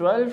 12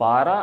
12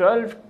12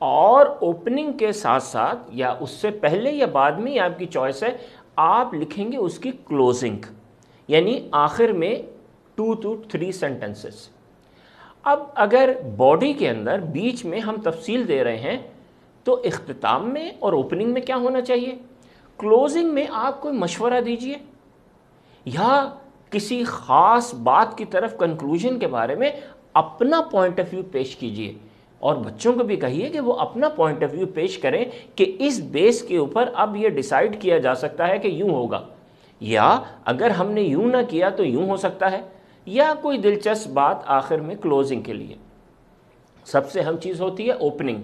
اور اوپننگ کے ساتھ ساتھ یا اس سے پہلے یا بعد میں آپ کی چوائس ہے، آپ لکھیں گے اس کی کلوزنگ، یعنی آخر میں 2 to 3 سینٹنسز۔ اب اگر باڈی کے اندر بیچ میں ہم تفصیل دے رہے ہیں تو اختتام میں اور اوپننگ میں کیا ہونا چاہیے؟ کلوزنگ میں آپ کوئی مشورہ دیجئے یا کسی خاص بات کی طرف کنکلوژن کے بارے میں اپنا پوائنٹ آف ویو پیش کیجئے، اور بچوں کو بھی کہیے کہ وہ اپنا پوائنٹ آف ویو پیش کریں کہ اس بیس کے اوپر اب یہ ڈیسائیڈ کیا جا سکتا ہے کہ یوں ہوگا، یا اگر ہم نے یوں نہ کیا تو یوں ہو سکتا ہے، یا کوئی دلچسپ بات آخر میں کلوزنگ کے لیے۔ سب سے اہم چیز ہوتی ہے اوپننگ۔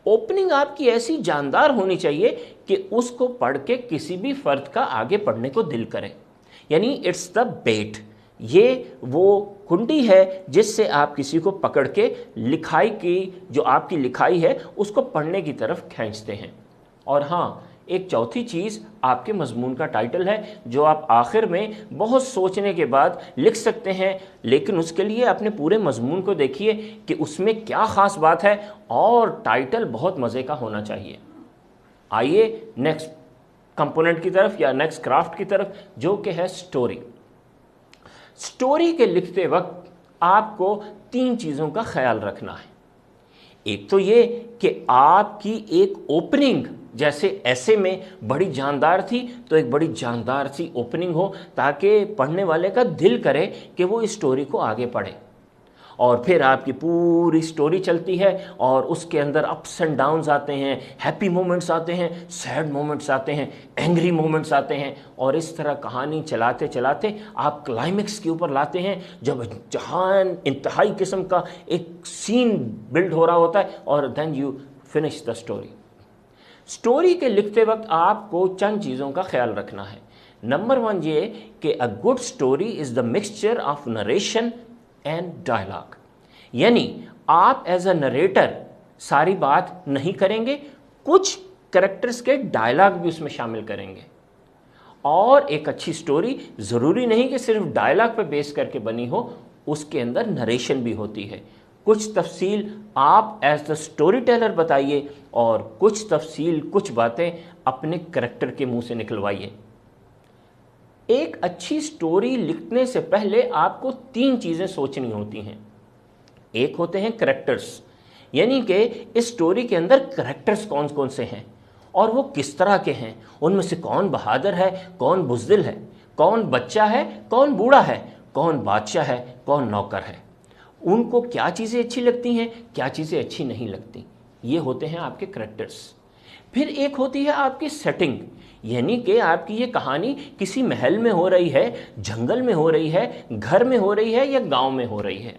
اوپننگ آپ کی ایسی جاندار ہونی چاہیے کہ اس کو پڑھ کے کسی بھی فرد کا آگے پڑھنے کو دل کرے، یعنی اٹس دا بیٹ، یہ وہ کنڈی ہے جس سے آپ کسی کو پکڑ کے لکھائی کی جو آپ کی لکھائی ہے اس کو پڑھنے کی طرف کھینچتے ہیں۔ اور ہاں، ایک چوتھی چیز آپ کے مضمون کا ٹائٹل ہے، جو آپ آخر میں بہت سوچنے کے بعد لکھ سکتے ہیں، لیکن اس کے لیے اپنے پورے مضمون کو دیکھیے کہ اس میں کیا خاص بات ہے، اور ٹائٹل بہت مزے کا ہونا چاہیے۔ آئیے نیکسٹ کمپوننٹ کی طرف یا نیکسٹ کرافٹ کی طرف، جو کہ ہے سٹوری۔ سٹوری کے لکھتے وقت آپ کو 3 چیزوں کا خیال رکھنا ہے۔ ایک تو یہ کہ آپ کی ایک اوپننگ، جیسے ایسے میں بڑی جاندار تھی تو ایک بڑی جاندار سی اوپننگ ہو تاکہ پڑھنے والے کا دل کرے کہ وہ اس سٹوری کو آگے پڑھے، اور پھر آپ کی پوری سٹوری چلتی ہے اور اس کے اندر اپس اینڈ ڈاؤنز آتے ہیں، ہیپی مومنٹس آتے ہیں، سیڈ مومنٹس آتے ہیں، اینگری مومنٹس آتے ہیں، اور اس طرح کہانی چلاتے چلاتے آپ کلائمیکس کے اوپر لاتے ہیں جب جہاں انتہائی قسم کا ایک سین بلڈ ہو رہا ہوتا ہے، اور then you finish the story. Story کے لکھتے وقت آپ کو چند چیزوں کا خیال رکھنا ہے۔ نمبر 1 یہ کہ a good story is the mixture of narration and dialogue, یعنی آپ ایز اے نریٹر ساری بات نہیں کریں گے، کچھ کریکٹرز کے ڈائلاگ بھی اس میں شامل کریں گے۔ اور ایک اچھی سٹوری ضروری نہیں کہ صرف ڈائلاگ پہ بیس کر کے بنی ہو، اس کے اندر نریشن بھی ہوتی ہے۔ کچھ تفصیل آپ ایز دا سٹوری ٹیلر بتائیے، اور کچھ تفصیل، کچھ باتیں اپنے کریکٹر کے منہ سے نکلوائیے۔ ایک اچھی سٹوری لکھنے سے پہلے آپ کو 3 چیزیں سوچنی ہوتی ہیں۔ ایک ہوتے ہیں کریکٹرز، یعنی کہ اس سٹوری کے اندر کریکٹرز کون کون سے ہیں اور وہ کس طرح کے ہیں، ان میں سے کون بہادر ہے، کون بزدل ہے، کون بچہ ہے، کون بوڑھا ہے، کون بادشاہ ہے، کون نوکر ہے، ان کو کیا چیزیں اچھی لگتی ہیں، کیا چیزیں اچھی نہیں لگتی، یہ ہوتے ہیں آپ کے کریکٹرز۔ پھر ایک ہوتی ہے آپ کی سیٹنگ، یعنی کہ آپ کی یہ کہانی کسی محل میں ہو رہی ہے، جنگل میں ہو رہی ہے، گھر میں ہو رہی ہے، یا گاؤں میں ہو رہی ہے۔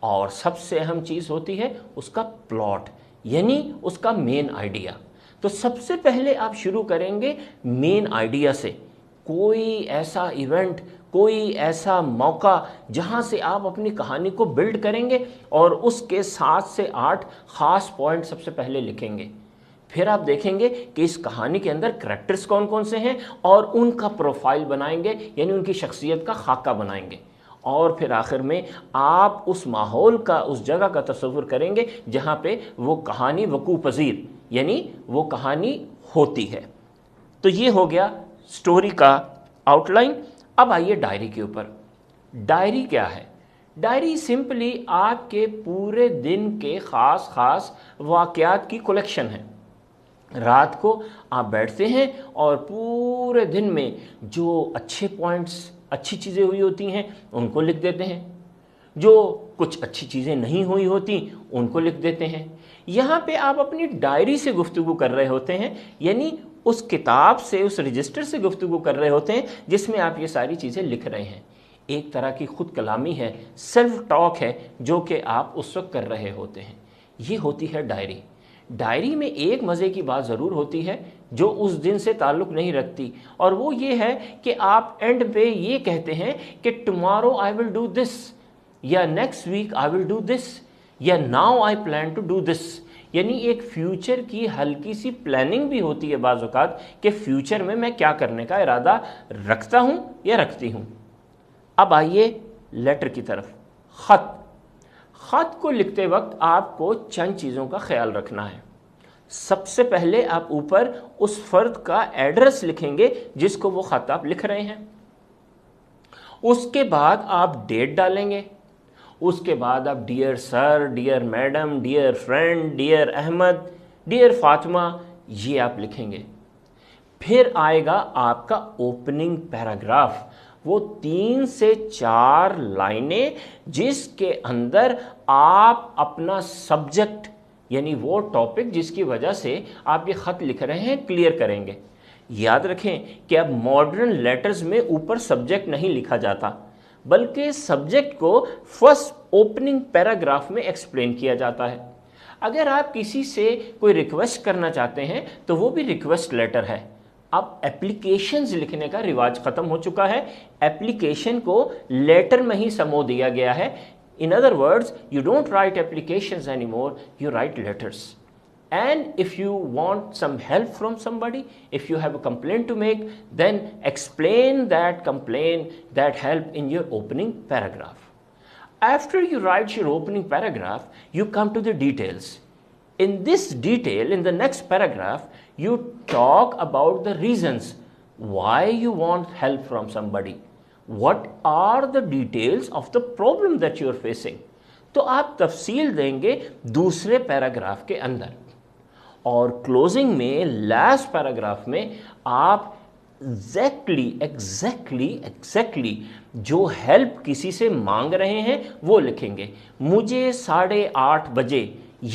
اور سب سے اہم چیز ہوتی ہے اس کا پلاٹ، یعنی اس کا مین آئیڈیا۔ تو سب سے پہلے آپ شروع کریں گے مین آئیڈیا سے، کوئی ایسا ایونٹ، کوئی ایسا موقع جہاں سے آپ اپنی کہانی کو بلڈ کریں گے، اور اس کے 7 سے 8 خاص پوائنٹ سب سے پہلے لکھیں گے۔ پھر آپ دیکھیں گے کہ اس کہانی کے اندر کریکٹرز کون کون سے ہیں، اور ان کا پروفائل بنائیں گے، یعنی ان کی شخصیت کا خاکہ بنائیں گے۔ اور پھر آخر میں آپ اس ماحول کا، اس جگہ کا تصور کریں گے جہاں پہ وہ کہانی وقوع پذیر، یعنی وہ کہانی ہوتی ہے۔ تو یہ ہو گیا سٹوری کا آؤٹ لائن۔ اب آئیے ڈائری کے اوپر۔ ڈائری کیا ہے؟ ڈائری سمپلی آپ کے پورے دن کے خاص خاص واقعات کی کلیکشن ہے۔ رات کو آپ بیٹھتے ہیں اور پورے دن میں جو اچھے پوائنٹس، اچھی چیزیں ہوئی ہوتی ہیں ان کو لکھ دیتے ہیں، جو کچھ اچھی چیزیں نہیں ہوئی ہوتی ان کو لکھ دیتے ہیں۔ یہاں پہ آپ اپنی ڈائری سے گفتگو کر رہے ہوتے ہیں، یعنی اس کتاب سے، اس رجسٹر سے گفتگو کر رہے ہوتے ہیں جس میں آپ یہ ساری چیزیں لکھ رہے ہیں۔ ایک طرح کی خود کلامی ہے، سیلف ٹاک ہے، جو کہ آپ اس وقت کر رہے ہوتے ہیں۔ یہ ہوتی ہے ڈائری۔ ڈائری میں ایک مزے کی بات ضرور ہوتی ہے جو اس دن سے تعلق نہیں رکھتی، اور وہ یہ ہے کہ آپ اینڈ پہ یہ کہتے ہیں کہ tomorrow I will do this, یا next week I will do this, یا now I plan to do this, یعنی ایک فیوچر کی ہلکی سی پلاننگ بھی ہوتی ہے بعض اوقات کہ فیوچر میں کیا کرنے کا ارادہ رکھتا ہوں یا رکھتی ہوں۔ اب آئیے لیٹر کی طرف، خط۔ خط کو لکھتے وقت آپ کو چند چیزوں کا خیال رکھنا ہے. سب سے پہلے آپ اوپر اس فرد کا ایڈریس لکھیں گے جس کو وہ خط آپ لکھ رہے ہیں. اس کے بعد آپ ڈیٹ ڈالیں گے. اس کے بعد آپ dear sir, dear madam, dear friend, dear Ahmed, dear Fatima, یہ آپ لکھیں گے. پھر آئے گا آپ کا اوپننگ پیراگراف، وہ 3 سے 4 لائنیں جس کے اندر آپ اپنا سبجیکٹ یعنی وہ ٹاپک جس کی وجہ سے آپ یہ خط لکھ رہے ہیں کلیئر کریں گے. یاد رکھیں کہ اب ماڈرن لیٹرز میں اوپر سبجیکٹ نہیں لکھا جاتا، بلکہ سبجیکٹ کو فرسٹ اوپننگ پیراگراف میں ایکسپلین کیا جاتا ہے. اگر آپ کسی سے کوئی ریکویسٹ کرنا چاہتے ہیں تو وہ بھی ریکویسٹ لیٹر ہے. اب ایپلیکیشنز لکھنے کا رواج ختم ہو چکا ہے، ایپلیکیشن کو لیٹر میں ہی سمو دیا گیا ہے. In other words, you don't write applications anymore, you write letters. And if you want some help from somebody, if you have a complaint to make, then explain that complaint, that help in your opening paragraph. After you write your opening paragraph, you come to the details. In this detail, in the next paragraph, you talk about the reasons why you want help from somebody. What are the details of the problem that you are facing? تو آپ تفصیل دیں گے دوسرے paragraph کے اندر. اور closing میں last paragraph میں آپ ایگزیکٹلی جو ہیلپ کسی سے مانگ رہے ہیں وہ لکھیں گے. مجھے 8:30 بجے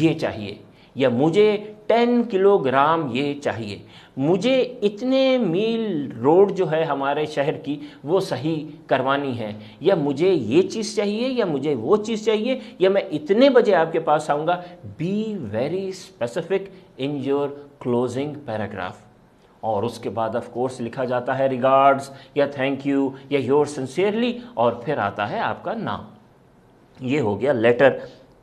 یہ چاہیے، یا مجھے 10 کلو گرام یہ چاہیے، مجھے اتنے میل روڈ جو ہے ہمارے شہر کی وہ صحیح کروانی ہے، یا مجھے یہ چیز چاہیے، یا مجھے وہ چیز چاہیے، یا میں اتنے بجے آپ کے پاس آؤں گا. Be very specific in your closing paragraph. اور اس کے بعد آف کورس لکھا جاتا ہے ریگارڈز یا تھینک یو یا یور سنسیئرلی، اور پھر آتا ہے آپ کا نام. یہ ہو گیا لیٹر.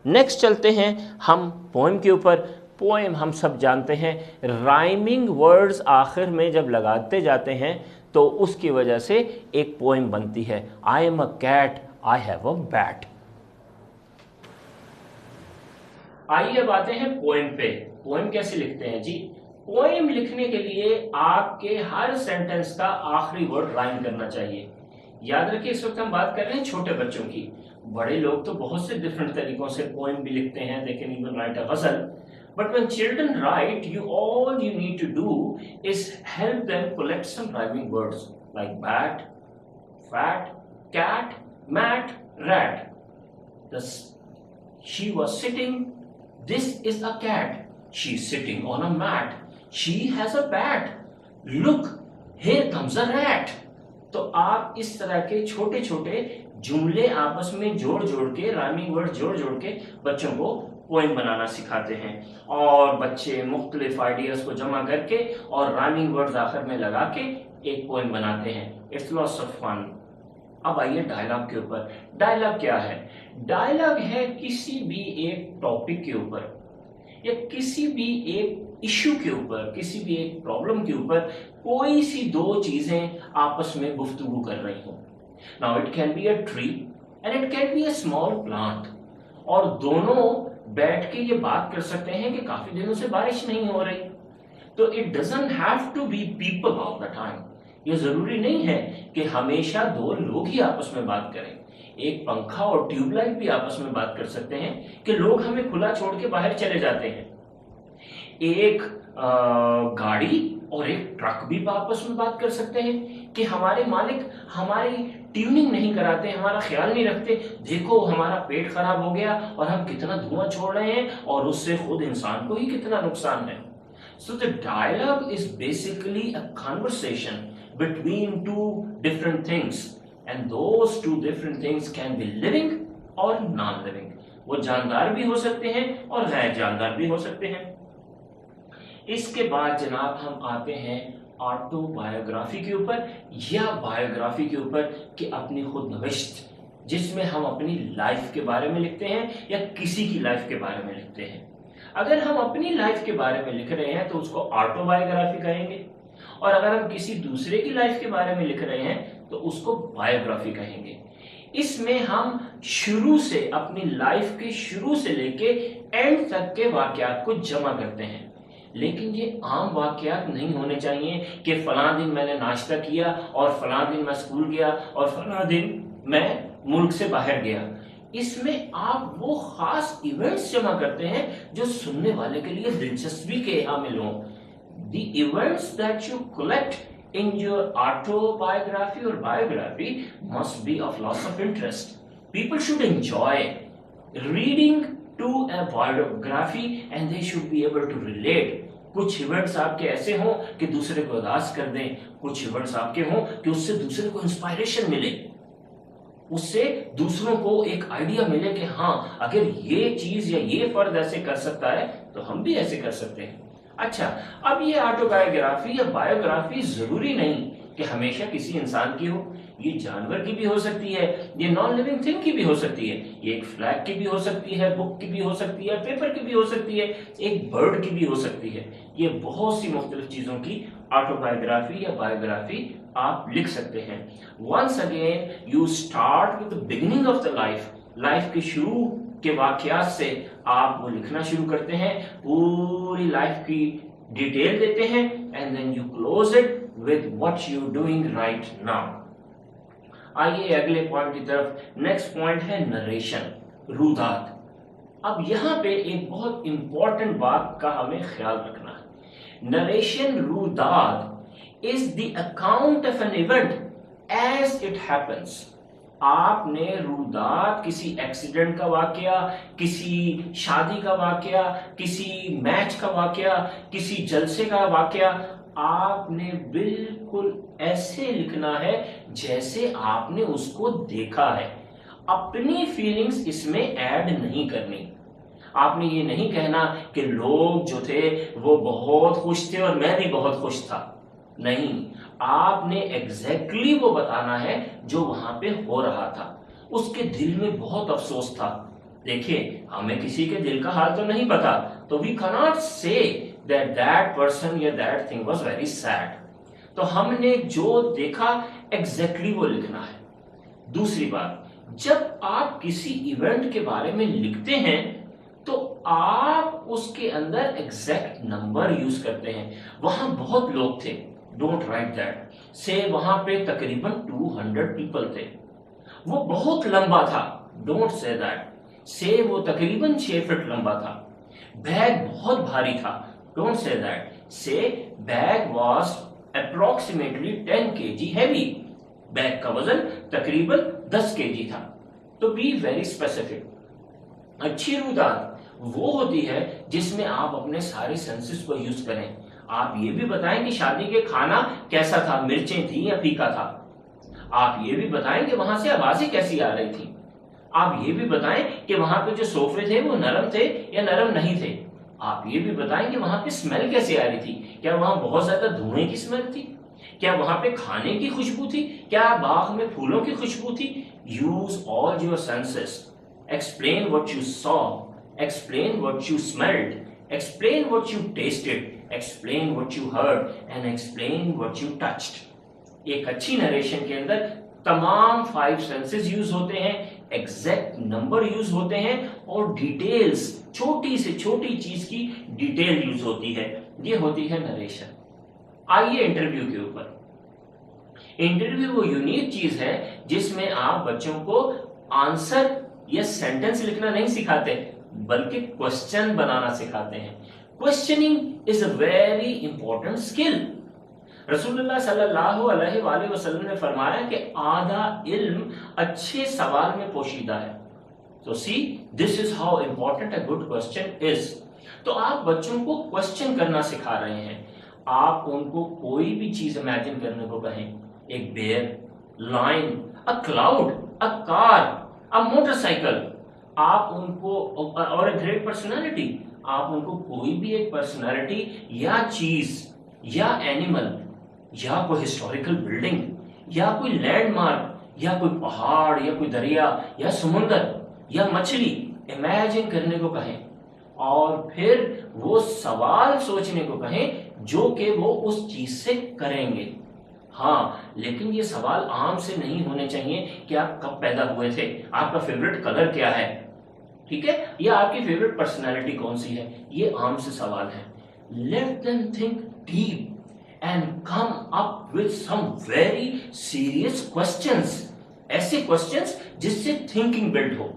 نیکسٹ چلتے ہیں ہم پوئم کے اوپر. پوئم ہم سب جانتے ہیں رائمنگ ورڈز آخر میں جب لگاتے جاتے ہیں تو اس کی وجہ سے ایک پوئم بنتی ہے. I am a cat, I have a bat. آئیے اب آتے ہیں پوئم پہ. پوئم کیسے لکھتے ہیں جی؟ پوئم لکھنے کے لیے آپ کے ہر سینٹنس کا آخری ورڈ رائم کرنا چاہیے. یاد رکھیے اس وقت ہم بات کر رہے ہیں چھوٹے بچوں کی. بڑے لوگ تو بہت سے ڈفرنٹ طریقوں سے پوئم بھی لکھتے ہیں. they can even write a ghazal. But when children write, all you need to do is help them collect some rhyming words like bat, fat, cat, mat, rat. She was sitting. This is a cat. She's sitting on a mat. She has a bat. Look, here comes a rat. تو آپ اس طرح کے چھوٹے چھوٹے جملے آپس میں جوڑ کے رائمنگ ورڈ جوڑ کے بچوں کو پوئم بنانا سکھاتے ہیں. اور بچے مختلف آئیڈیاز کو جمع کر کے اور رائمنگ ورڈز آخر میں لگا کے ایک پوئم بناتے ہیں. It's lots of fun. اب آئیے ڈائلاگ کے اوپر. ڈائلاگ کیا ہے؟ ڈائلاگ ہے کسی بھی ایک ٹاپک کے اوپر یا کسی بھی ایک ایشو کے اوپر، کسی بھی ایک پرابلم کے اوپر کوئی سی دو چیزیں آپس میں گفتگو کر رہی ہوں. Now it can be a tree and it can be a small plant. اور دونوں بیٹھ کے یہ بات کر سکتے ہیں کہ کافی دنوں سے بارش نہیں ہو رہی. تو it doesn't have to be people all the time. یہ ضروری نہیں ہے کہ ہمیشہ دو لوگ ہی آپس میں بات کریں. ایک پنکھا اور ٹیوب لائٹ بھی آپس میں بات کر سکتے ہیں کہ لوگ ہمیں کھلا چھوڑ کے باہر چلے جاتے ہیں. ایک گاڑی اور ایک ٹرک بھی آپس میں بات کر سکتے ہیں کہ ہمارے مالک ہماری ٹیوننگ نہیں کراتے، ہمارا خیال نہیں رکھتے. دیکھو ہمارا پیٹ خراب ہو گیا اور ہم کتنا دھواں چھوڑ رہے ہیں اور اس سے خود انسان کو ہی کتنا نقصان ہے. So the dialogue is basically a conversation between two different things, and those two different things can be living or non-living. وہ جاندار بھی ہو سکتے ہیں اور غیر جاندار بھی ہو سکتے ہیں. اس کے بعد جناب ہم آتے ہیں آٹو بایوگرافی کے اوپر یا بایوگرافی کے اوپر کہ اپنی خود نوشت، جس میں ہم اپنی لائف کے بارے میں لکھتے ہیں یا کسی کی لائف کے بارے میں لکھتے ہیں. اگر ہم اپنی لائف کے بارے میں لکھ رہے ہیں تو اس کو آٹو بایوگرافی کہیں گے، اور اگر ہم کسی دوسرے کی لائف کے بارے میں لکھ رہے ہیں تو اس کو بایوگرافی کہیں گے. اس میں ہم شروع سے اپنی لائف کے شروع سے لے کے اینڈ تک کے واقعات کو جمع کرتے ہیں. لیکن یہ عام واقعات نہیں ہونے چاہیے کہ فلاں دن میں نے ناشتہ کیا اور فلاں دن میں اسکول گیا اور فلاں دن میں ملک سے باہر گیا. اس میں آپ وہ خاص ایونٹس جمع کرتے ہیں جو سننے والے کے لیے دلچسپی کے حامل ہوں. The events that you collect in your autobiography or biography must be of lots of interest. People should enjoy reading to a biography and they should be able to relate. کچھ ایونٹس آپ کے ایسے ہوں کہ دوسرے کو اداس کر دیں, کچھ ایونٹس آپ کے ہوں کہ اس سے دوسرے کو انسپائریشن ملے, اس سے دوسروں کو ایک آئیڈیا ملے کہ ہاں اگر یہ چیز یا یہ فرد ایسے کر سکتا ہے تو ہم بھی ایسے کر سکتے ہیں. اچھا, اب یہ آٹوبایوگرافی یا بایوگرافی ضروری نہیں کہ ہمیشہ کسی انسان کی ہو. یہ جانور کی بھی ہو سکتی ہے, یہ نان لیونگ تھنگ کی بھی ہو سکتی ہے, یہ ایک فلیگ کی بھی ہو سکتی ہے, بک کی بھی ہو سکتی ہے, پیپر کی بھی ہو سکتی ہے, ایک برڈ کی بھی ہو سکتی ہے. یہ بہت سی مختلف چیزوں کی آٹوبایوگرافی یا بایوگرافی آپ لکھ سکتے ہیں. Once again you start with the beginning of the life, life کے شروع کے واقعات سے آپ وہ لکھنا شروع کرتے ہیں, پوری لائف کی ڈیٹیل دیتے ہیں, and then you close it with what you're doing right now. آئیے اگلے پوائنٹ کی طرف. نیکسٹ پوائنٹ ہے نریشن, روداد. اب یہاں پہ ایک بہت امپورٹنٹ بات کا ہمیں خیال رکھنا ہے. نریشن, روداد is the account of an event as it happens. آپ نے روداد کسی ایکسیڈنٹ کا واقعہ, کسی شادی کا واقعہ, کسی میچ کا واقعہ, کسی جلسے کا واقعہ, آپ نے بالکل ایسے لکھنا ہے جیسے آپ نے اس کو دیکھا ہے. اپنی فیلنگز اس میں ایڈ نہیں کرنی. آپ نے یہ نہیں کہنا کہ لوگ جو تھے وہ بہت خوش تھے اور میں بھی بہت خوش تھا. نہیں, آپ نے ایگزیکٹلی وہ بتانا ہے جو وہاں پہ ہو رہا تھا. اس کے دل میں بہت افسوس تھا. دیکھیں, ہمیں کسی کے دل کا حال تو نہیں پتا, تو we cannot say that that person یا that thing was very sad. تو ہم نے جو دیکھا ایگزیکٹلی وہ لکھنا ہے. دوسری بات, جب آپ کسی ایونٹ کے بارے میں لکھتے ہیں تو آپ اس کے اندر ایگزیکٹ نمبر یوز کرتے ہیں. وہاں بہت لوگ تھے, ڈونٹ رائٹ دیٹ. سے وہاں پہ تقریباً 200 پیپل تھے. وہ بہت لمبا تھا, ڈونٹ سے دیٹ. سے وہ تقریباً 6 فٹ لمبا تھا. بیگ بہت بھاری تھا, don't say that. Say bag was approximately 10 kg heavy. Bag کا وزن تقریباً 10 kg تھا. تو بی ویری اسپیسیفک. اچھی روداد وہ ہوتی ہے جس میں آپ اپنے سارے سینسز کو یوز کریں. آپ یہ بھی بتائیں کہ شادی کے کھانا کیسا تھا, مرچیں تھیں یا پھیکا تھا. آپ یہ بھی بتائیں کہ وہاں سے آوازیں کیسی آ رہی تھی. آپ یہ بھی بتائیں کہ وہاں پہ جو صوفے تھے وہ نرم تھے یا نرم نہیں تھے. آپ یہ بھی بتائیں کہ وہاں پہ اسمیل کیسے آ رہی تھی. کیا وہاں بہت زیادہ دھوئیں کی اسمیل تھی, کیا وہاں پہ کھانے کی خوشبو تھی, کیا باغ میں پھولوں کی خوشبو تھی. Use all your senses. Explain what you saw, explain what you smelled, explain what you tasted, explain what you heard, and explain what you touched. ایک اچھی نریشن کے اندر تمام 5 سینسز یوز ہوتے ہیں, ایگزیکٹ نمبر یوز ہوتے ہیں, اور details, چھوٹی سے چھوٹی چیز کی ڈیٹیل یوز ہوتی ہے. یہ ہوتی ہے نریشن. آئیے انٹرویو کے اوپر. انٹرویو وہ یونیک چیز ہے جس میں آپ بچوں کو آنسر یا سینٹنس لکھنا نہیں سکھاتے بلکہ کوسچن بنانا سکھاتے ہیں. کوسچننگ از اے ویری امپورٹنٹ اسکل. رسول اللہ صلی اللہ علیہ وآلہ وسلم نے فرمایا کہ آدھا علم اچھے سوال میں پوشیدہ ہے. تو see this is how important a good question is. تو آپ بچوں کو کوسچن کرنا سکھا رہے ہیں. آپ ان کو کوئی بھی چیز امیجن کرنے کو کہیں, ایک bear, lion, a cloud, a car, a motorcycle. آپ ان کو, اور اے گریٹ پرسنالٹی, آپ ان کو کوئی بھی ایک پرسنالٹی یا چیز یا اینیمل یا کوئی ہسٹوریکل بلڈنگ یا کوئی لینڈ مارک یا کوئی پہاڑ یا کوئی دریا یا سمندر یا مچھلی امیجن کرنے کو کہیں, اور پھر وہ سوال سوچنے کو کہیں جو کہ وہ اس چیز سے کریں گے. ہاں، لیکن یہ سوال عام سے نہیں ہونے چاہیے کہ آپ کب پیدا ہوئے تھے، آپ کا فیوریٹ کلر کیا ہے، ٹھیک ہے، یا آپ کی فیوریٹ پرسنالٹی کون سی ہے. یہ عام سے سوال ہے. Let them think deep and come up with some very serious questions. ایسے کوسچنس جس سے تھنکنگ بلڈ ہو.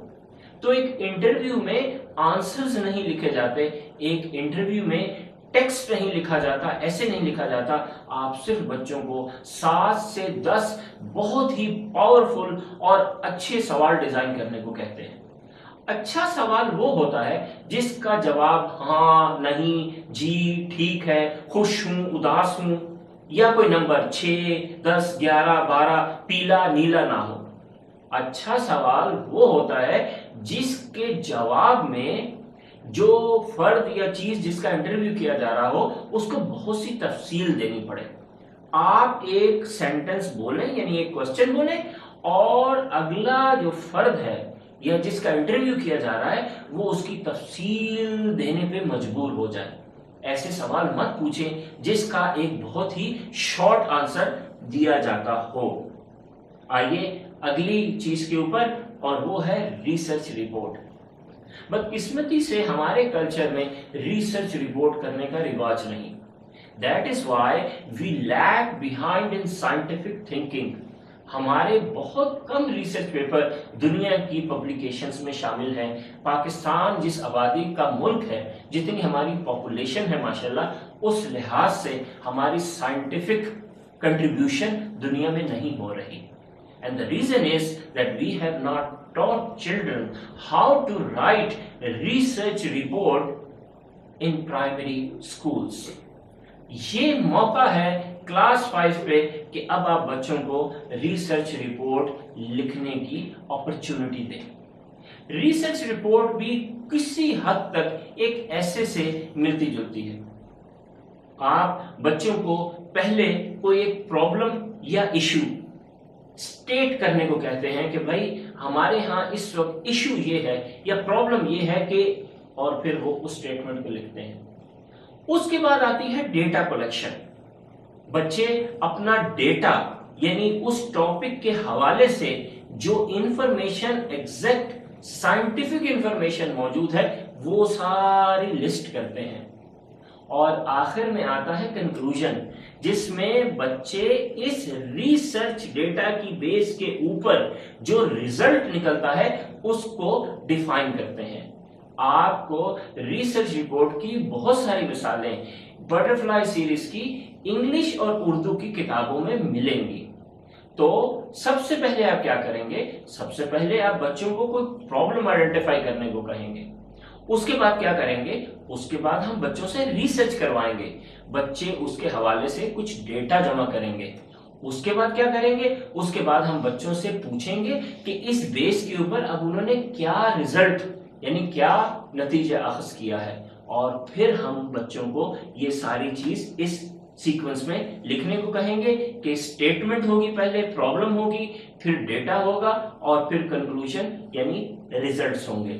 تو ایک انٹرویو میں آنسرز نہیں لکھے جاتے، ایک انٹرویو میں ٹیکسٹ نہیں لکھا جاتا، ایسے نہیں لکھا جاتا. آپ صرف بچوں کو 7 سے 10 بہت ہی پاورفل اور اچھے سوال ڈیزائن کرنے کو کہتے ہیں. اچھا سوال وہ ہوتا ہے جس کا جواب ہاں، نہیں، جی، ٹھیک ہے، خوش ہوں، اداس ہوں، یا کوئی نمبر 6 10 11 12 پیلا نیلا نہ ہو. اچھا سوال وہ ہوتا ہے جس کے جواب میں جو فرد یا چیز جس کا انٹرویو کیا جا رہا ہو اس کو بہت سی تفصیل دینی پڑے. آپ ایک سینٹنس بولیں، یعنی ایک کوسچن بولیں، اور اگلا جو فرد ہے یا جس کا انٹرویو کیا جا رہا ہے وہ اس کی تفصیل دینے پہ مجبور ہو جائے. ایسے سوال مت پوچھیں جس کا ایک بہت ہی شارٹ آنسر دیا جاتا ہو. آئیے اگلی چیز کے اوپر، اور وہ ہے ریسرچ رپورٹ. بدقسمتی سے ہمارے کلچر میں ریسرچ رپورٹ کرنے کا رواج نہیں. That is why we lag behind in scientific thinking. ہمارے بہت کم ریسرچ پیپر دنیا کی پبلیکیشنز میں شامل ہیں. پاکستان جس آبادی کا ملک ہے، جتنی ہماری پاپولیشن ہے ماشاءاللہ، اس لحاظ سے ہماری سائنٹیفک کنٹریبیوشن دنیا میں نہیں ہو رہی. And the reason is that we have not taught children how to write a research report in primary schools. یہ موقع ہے کلاس 5 پہ کہ اب آپ بچوں کو ریسرچ رپورٹ لکھنے کی اپرچونٹی دیں. ریسرچ رپورٹ بھی کسی حد تک ایک ایسے سے ملتی جلتی ہے. آپ بچوں کو پہلے کوئی ایک پرابلم یا ایشو اسٹیٹ کرنے کو کہتے ہیں کہ بھائی ہمارے ہاں اس وقت ایشو یہ ہے یا پرابلم یہ ہے کہ، اور پھر وہ اس اسٹیٹمنٹ کو لکھتے ہیں. اس کے بعد آتی ہے ڈیٹا کلیکشن. بچے اپنا ڈیٹا یعنی اس ٹاپک کے حوالے سے جو انفارمیشن ایگزیکٹ سائنٹیفک انفارمیشن موجود ہے وہ ساری لسٹ کرتے ہیں. اور آخر میں آتا ہے کنکلوژن، جس میں بچے اس ریسرچ ڈیٹا کی بیس کے اوپر جو ریزلٹ نکلتا ہے اس کو ڈیفائن کرتے ہیں. آپ کو ریسرچ رپورٹ کی بہت ساری مثالیں بٹرفلائی سیریز کی انگلش اور اردو کی کتابوں میں ملیں گی. تو سب سے پہلے آپ کیا کریں گے؟ سب سے پہلے آپ بچوں کو کوئی پرابلم آئیڈینٹیفائی کرنے کو کہیں گے. اس کے بعد کیا کریں گے؟ اس کے بعد ہم بچوں سے ریسرچ کروائیں گے. بچے اس کے حوالے سے کچھ ڈیٹا جمع کریں گے. اس کے بعد کیا کریں گے؟ اس کے بعد ہم بچوں سے پوچھیں گے کہ اس بیس کے اوپر اب انہوں نے کیا ریزلٹ یعنی کیا نتیجہ اخذ کیا ہے، اور پھر ہم بچوں کو یہ ساری چیز اس سیکوینس میں لکھنے کو کہیں گے کہ اسٹیٹمنٹ ہوگی، پہلے پرابلم ہوگی، پھر ڈیٹا ہوگا، اور پھر کنکلوژن یعنی ریزلٹس ہوں گے.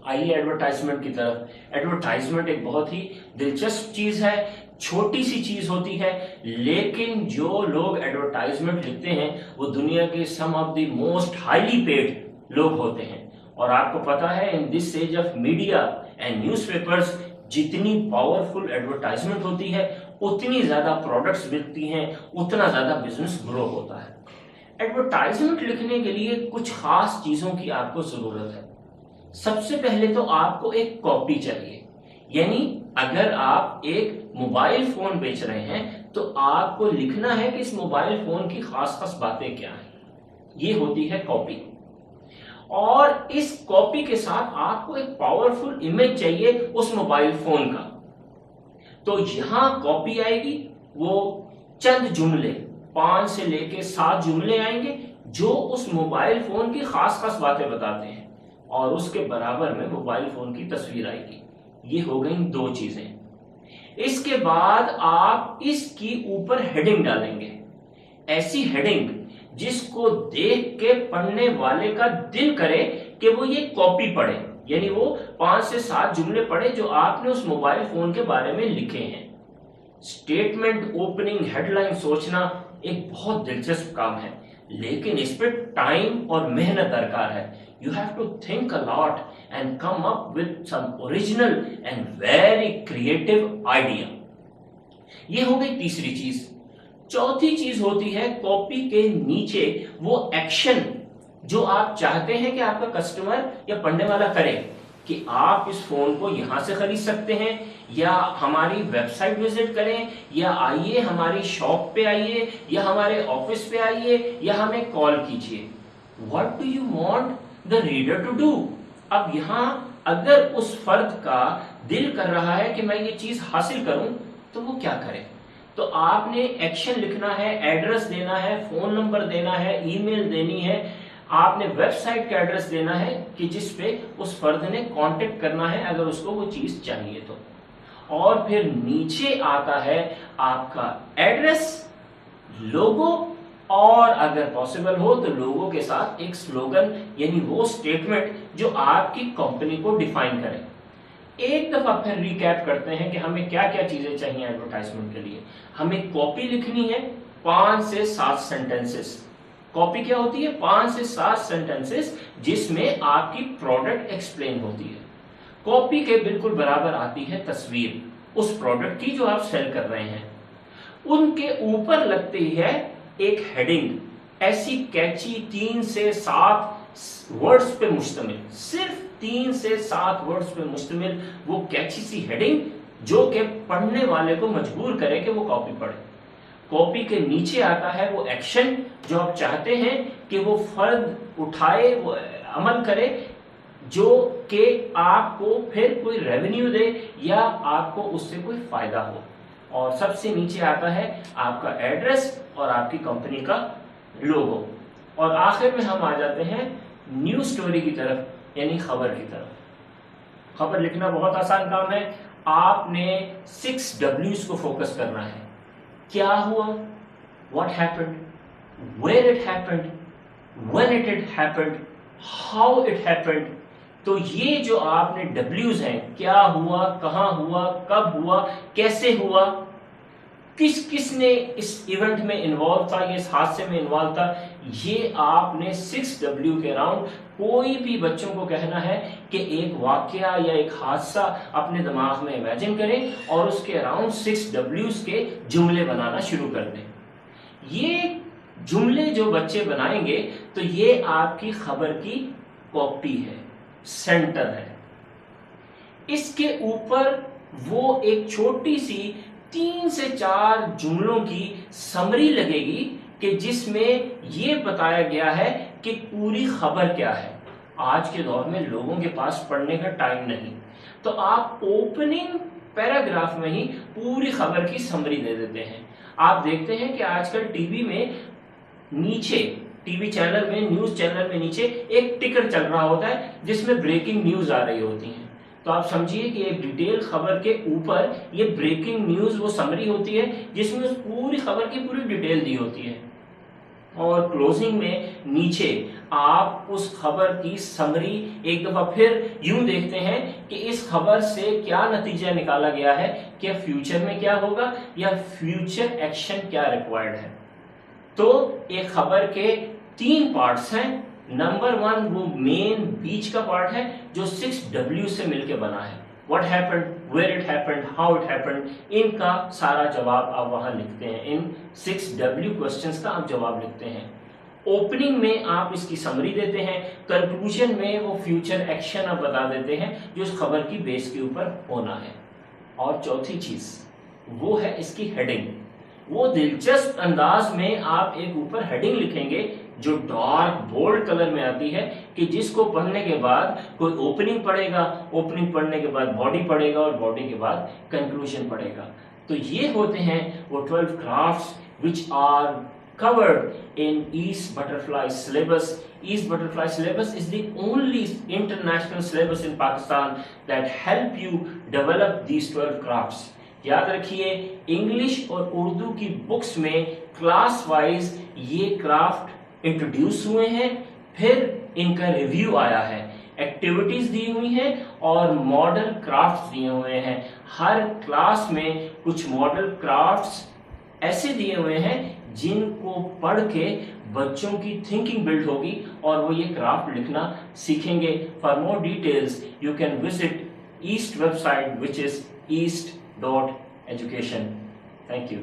آئیے ایڈورٹائزمنٹ کی طرف. ایڈورٹائزمنٹ ایک بہت ہی دلچسپ چیز ہے، چھوٹی سی چیز ہوتی ہے، لیکن جو لوگ ایڈورٹائزمنٹ لکھتے ہیں وہ دنیا کے some of the most highly paid لوگ ہوتے ہیں. اور آپ کو پتا ہے in this age of media and newspapers جتنی پاورفل ایڈورٹائزمنٹ ہوتی ہے اتنی زیادہ پروڈکٹس بکتی ہیں، اتنا زیادہ بزنس گرو ہوتا ہے. ایڈورٹائزمنٹ لکھنے کے لیے کچھ خاص چیزوں کی آپ کو ضرورت ہے. سب سے پہلے تو آپ کو ایک کاپی چاہیے. یعنی اگر آپ ایک موبائل فون بیچ رہے ہیں تو آپ کو لکھنا ہے کہ اس موبائل فون کی خاص خاص باتیں کیا ہیں. یہ ہوتی ہے کاپی. اور اس کاپی کے ساتھ آپ کو ایک پاورفل امیج چاہیے اس موبائل فون کا. تو یہاں کاپی آئے گی، وہ چند جملے 5 سے لے کے 7 جملے آئیں گے جو اس موبائل فون کی خاص خاص باتیں بتاتے ہیں، اور اس کے برابر میں موبائل فون کی تصویر آئے گی. یہ ہو گئی 2 چیزیں. اس کے بعد آپ اس کی اوپر ہیڈنگ ڈالیں گے. ایسی ہیڈنگ جس کو دیکھ کے پڑھنے والے کا دل کرے کہ وہ یہ کاپی پڑھے، یعنی وہ 5 سے 7 جملے پڑھے جو آپ نے اس موبائل فون کے بارے میں لکھے ہیں. اسٹیٹمنٹ، اوپننگ، ہیڈ لائن سوچنا ایک بہت دلچسپ کام ہے، لیکن اس پہ ٹائم اور محنت درکار ہے. You have to think a lot and come up with some original and very creative idea. یہ ہو گئی تیسری چیز. چوتھی چیز ہوتی ہے کاپی کے نیچے وہ ایکشن جو آپ چاہتے ہیں کہ آپ کا کسٹمر یا پڑھنے والا کرے، کہ آپ اس فون کو یہاں سے خرید سکتے ہیں، یا ہماری ویب سائٹ وزٹ کریں، یا آئیے ہماری شاپ پہ آئیے، یا ہمارے آفس پہ آئیے، یا ہمیں کال کیجیے. What do you want the reader to do؟ اب یہاں اگر اس فرد کا دل کر رہا ہے کہ میں یہ چیز حاصل کروں تو وہ کیا کرے؟ تو آپ نے ایکشن لکھنا ہے، ایڈریس دینا ہے، فون نمبر دینا ہے، ای میل دینی ہے، آپ نے ویب سائٹ کا ایڈریس دینا ہے کہ جس پہ اس فرد نے کانٹیکٹ کرنا ہے اگر اس کو وہ چیز چاہیے تو. اور پھر نیچے آتا ہے آپ کا ایڈریس، لوگو، اور اگر پاسبل ہو تو لوگو کے ساتھ ایک سلوگن، یعنی وہ سٹیٹمنٹ جو آپ کی کمپنی کو ڈیفائن کرے. ایک دفعہ پھر ریکیپ کرتے ہیں کہ ہمیں کیا کیا چیزیں چاہیے ایڈورٹائزمنٹ کے لیے. ہمیں کاپی لکھنی ہے 5 سے 7 سینٹنسز. کاپی کیا ہوتی ہے؟ 5 سے 7 سینٹنسز جس میں آپ کی پروڈکٹ ایکسپلین ہوتی ہے. کاپی کے بالکل برابر آتی ہے تصویر اس پروڈکٹ کی جو آپ سیل کر رہے ہیں. ان کے اوپر لگتی ہے ایک ہیڈنگ، ایسی کیچی 3 سے 7 ورڈز پہ مشتمل، صرف 3 سے 7 ورڈز پہ مشتمل وہ کیچی سی ہیڈنگ جو کہ پڑھنے والے کو مجبور کرے کہ وہ کاپی پڑھے. کاپی کے نیچے آتا ہے وہ ایکشن جو آپ چاہتے ہیں کہ وہ فرد اٹھائے، وہ عمل کرے، جو کہ آپ کو پھر کوئی ریونیو دے یا آپ کو اس سے کوئی فائدہ ہو. اور سب سے نیچے آتا ہے آپ کا ایڈریس اور آپ کی کمپنی کا لوگو. اور آخر میں ہم آ جاتے ہیں نیوز سٹوری کی طرف، یعنی خبر کی طرف. خبر لکھنا بہت آسان کام ہے. آپ نے 6 W's کو فوکس کرنا ہے. کیا ہوا، what happened, where it happened, when it happened, how it happened. تو یہ جو آپ نے W's ہیں، کیا ہوا، کہاں ہوا، کب ہوا، کیسے ہوا، کس کس نے اس ایونٹ میں انوالو تھا، یہ اس حادثے میں انوالو تھا، یہ آپ نے 6W کے راؤنڈ کوئی بھی بچوں کو کہنا ہے کہ ایک واقعہ یا ایک حادثہ اپنے دماغ میں امیجن کریں اور اس کے اراؤنڈ 6W's کے جملے بنانا شروع کر دیں. یہ جملے جو بچے بنائیں گے تو یہ آپ کی خبر کی کاپی ہے، سینٹر ہے. اس کے اوپر وہ ایک چھوٹی سی 3 سے 4 جملوں کی سمری لگے گی کہ جس میں یہ بتایا گیا ہے کہ پوری خبر کیا ہے. آج کے دور میں لوگوں کے پاس پڑھنے کا ٹائم نہیں، تو آپ اوپننگ پیراگراف میں ہی پوری خبر کی سمری دے دیتے ہیں. آپ دیکھتے ہیں کہ آج کل ٹی وی میں نیچے، ٹی وی چینل میں، نیوز چینل میں نیچے ایک ٹکر چل رہا ہوتا ہے جس میں بریکنگ نیوز آ رہی ہوتی ہیں. تو آپ سمجھیے کہ ایک ڈیٹیل خبر کے اوپر یہ بریکنگ نیوز وہ سمری ہوتی ہے جس میں اس پوری خبر کی پوری ڈیٹیل دی ہوتی ہے. اور کلوزنگ میں نیچے آپ اس خبر کی سمری ایک دفعہ پھر یوں دیکھتے ہیں کہ اس خبر سے کیا نتیجہ نکالا گیا ہے، کہ فیوچر میں کیا ہوگا یا فیوچر ایکشن کیا ریکوائرڈ ہے. تو ایک خبر کے 3 پارٹس ہیں. نمبر 1 وہ مین بیچ کا پارٹ ہے جو 6W سے مل کے بنا ہے. What happened, where it happened, how it happened. ان کا سارا جواب آپ وہاں لکھتے ہیں. ان 6W questions کا آپ جواب لکھتے ہیں. اوپننگ میں آپ اس کی سمری دیتے ہیں. کنکلوژن میں وہ فیوچر ایکشن آپ بتا دیتے ہیں جو اس خبر کی بیس کے اوپر ہونا ہے. اور چوتھی چیز وہ ہے اس کی ہیڈنگ. وہ دلچسپ انداز میں آپ ایک اوپر ہیڈنگ لکھیں گے جو ڈارک بولڈ کلر میں آتی ہے کہ جس کو پڑھنے کے بعد کوئی اوپننگ پڑھے گا، اوپننگ پڑھنے کے بعد باڈی پڑھے گا اور باڈی کے بعد کنکلوژن پڑھے گا. تو یہ ہوتے ہیں وہ 12 crafts which are covered in East Butterfly syllabus. East Butterfly syllabus is the only international syllabus in Pakistan that help you develop these 12 crafts. یاد رکھیے انگلش اور اردو کی بکس میں کلاس وائز یہ کرافٹ انٹروڈیوس ہوئے ہیں، پھر ان کا ریویو آیا ہے، ایکٹیویٹیز دی ہوئی ہیں اور ماڈل کرافٹس دیے ہوئے ہیں. ہر کلاس میں کچھ ماڈل کرافٹس ایسے دیے ہوئے ہیں جن کو پڑھ کے بچوں کی تھنکنگ بلڈ ہوگی اور وہ یہ کرافٹ لکھنا سیکھیں گے. For more details you can visit east website which is east.education. Thank you.